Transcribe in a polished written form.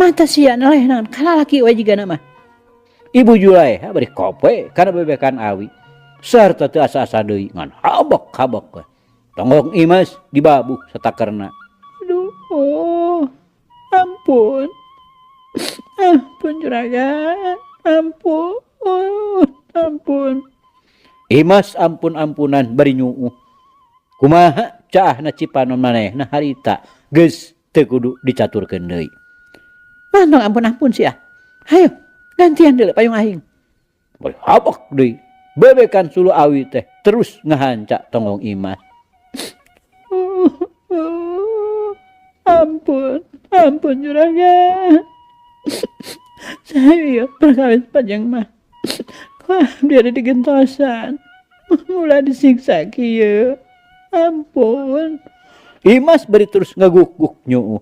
mata sia nalehnang kalalaki wajigana mah. Ibu Julai bari kope kana bebekan awi sarta teu asa-asa deui ngan habak-habak we. Tonggong Imas dibabuh satakerna. Aduh, ampun. Ampun juragan, ampun. Imas ampun-ampunan bari nyuuh. Kumaha caahna cipanon manehna harita geus teu kudu dicaturkeun deui. Mantong ampun sia. Hayo, gantian deuleu payung aing. Bari habak deui. Bebekan sulu awi teh terus ngahanca tonggong Imas. Ampun juragan. Saya perkawis panjang mah. Wah, dia ada digentosan. Mulai disiksa kieu. Ampun. Imas bari terus ngaguk-guk nyuuh.